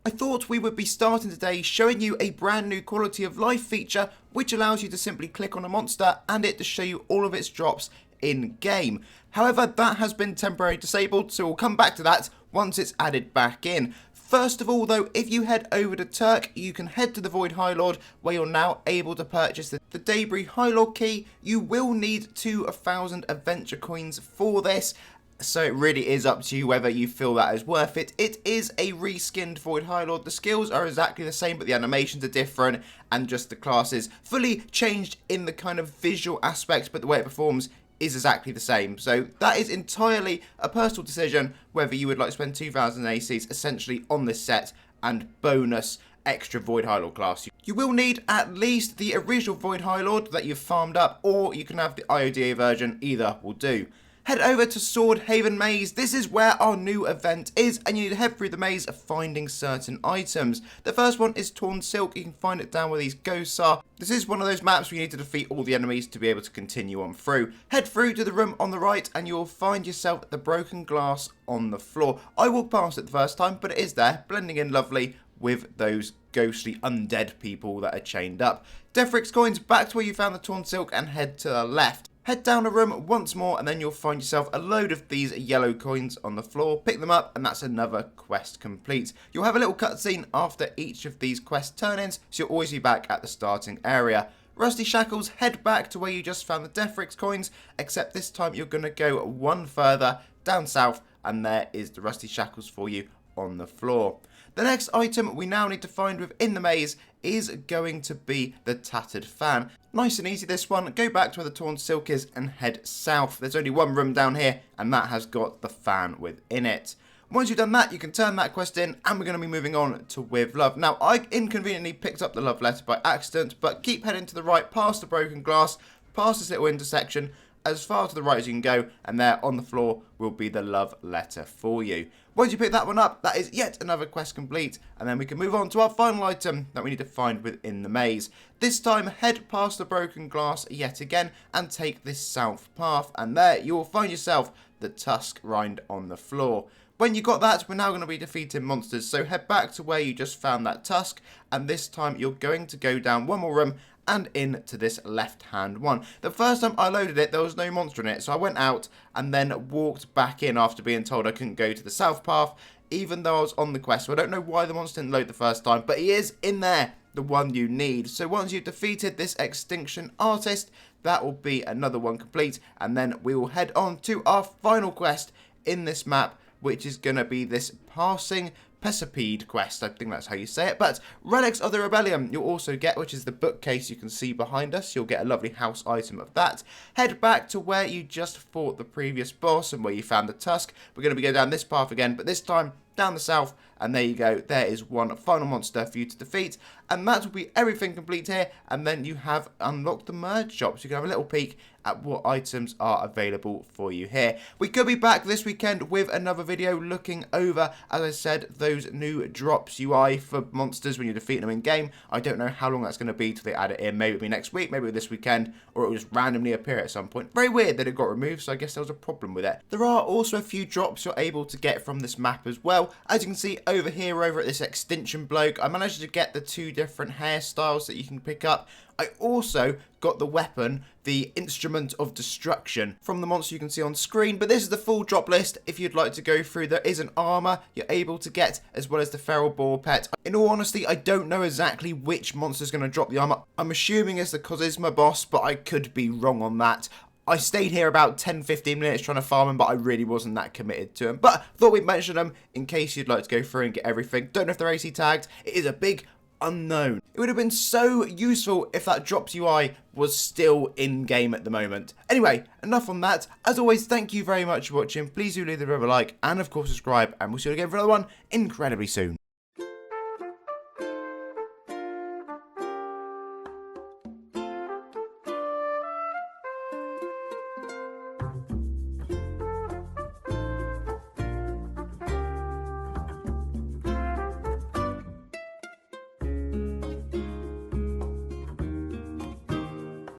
I thought we would be starting today showing you a brand new quality of life feature which allows you to simply click on a monster and it to show you all of its drops in game. However, that has been temporarily disabled, so we'll come back to that once it's added back in. First of all though, if you head over to Turk, you can head to the Void HighLord where you're now able to purchase the Debris HighLord key. You will need 2,000 adventure coins for this, so it really is up to you whether you feel that is worth it. It is a reskinned Void HighLord. The skills are exactly the same, but the animations are different, and just the classes fully changed in the kind of visual aspects, but the way it performs is exactly the same. So that is entirely a personal decision whether you would like to spend 2,000 ACs essentially on this set and bonus extra Void HighLord class. You will need at least the original Void HighLord that you've farmed up, or you can have the IODA version, either will do. Head over to Swordhaven Maze. This is where our new event is, and you need to head through the maze of finding certain items. The first one is Torn Silk. You can find it down where these ghosts are. This is one of those maps where you need to defeat all the enemies to be able to continue on through. Head through to the room on the right, and you will find yourself the broken glass on the floor. I walked past it the first time, but it is there, blending in lovely with those ghostly undead people that are chained up. Defrix coins back to where you found the Torn Silk and head to the left. Head down a room once more and then you'll find yourself a load of these yellow coins on the floor. Pick them up and that's another quest complete. You'll have a little cutscene after each of these quest turn-ins, so you'll always be back at the starting area. Rusty Shackles, head back to where you just found the Defrix coins, except this time you're going to go one further down south and there is the Rusty Shackles for you on the floor. The next item we now need to find within the maze is going to be the Tattered Fan. Nice and easy this one. Go back to where the Torn Silk is and head south. There's only one room down here and that has got the fan within it. Once you've done that, you can turn that quest in and we're going to be moving on to With Love. Now, I inconveniently picked up the love letter by accident, but keep heading to the right past the broken glass, past this little intersection, as far to the right as you can go, and there on the floor will be the love letter for you. Once you pick that one up, that is yet another quest complete, and then we can move on to our final item that we need to find within the maze. This time, head past the broken glass yet again and take this south path, and there you will find yourself the tusk rind on the floor. When you got that, we're now going to be defeating monsters, so head back to where you just found that tusk, and this time you're going to go down one more room and into this left-hand one. The first time I loaded it, there was no monster in it, so I went out and then walked back in after being told I couldn't go to the south path, even though I was on the quest. So I don't know why the monster didn't load the first time, but he is in there, the one you need. So once you've defeated this Extinction Artist, that will be another one complete, and then we will head on to our final quest in this map, which is going to be this Passing Pesipede quest, I think that's how you say it, but Relics of the Rebellion you'll also get, which is the bookcase you can see behind us. You'll get a lovely house item of that. Head back to where you just fought the previous boss and where you found the tusk. We're going to be going down this path again, but this time down the south, and there you go, there is one final monster for you to defeat, and that will be everything complete here, and then you have unlocked the merge shop, so you can have a little peek at what items are available for you here. We could be back this weekend with another video looking over, as I said, those new drops UI for monsters when you're defeating them in game. I don't know how long that's going to be till they add it in. Maybe it'll be next week, maybe this weekend, or it will just randomly appear at some point. Very weird that it got removed, so I guess there was a problem with it. There are also a few drops you're able to get from this map as well. As you can see over here, over at this Extinction bloke, I managed to get the two different hairstyles that you can pick up. I also got the weapon, the Instrument of Destruction, from the monster you can see on screen, but this is the full drop list. If you'd like to go through, there is an armor you're able to get, as well as the Feral Boar Pet. In all honesty, I don't know exactly which monster is going to drop the armor. I'm assuming it's the Cosisma boss, but I could be wrong on that. I stayed here about 10-15 minutes trying to farm him, but I really wasn't that committed to him. But thought we'd mention them in case you'd like to go through and get everything. Don't know if they're AC tagged. It is a big unknown. It would have been so useful if that drops UI was still in game at the moment. Anyway, enough on that. As always, thank you very much for watching. Please do leave a like and of course subscribe, and we'll see you again for another one incredibly soon.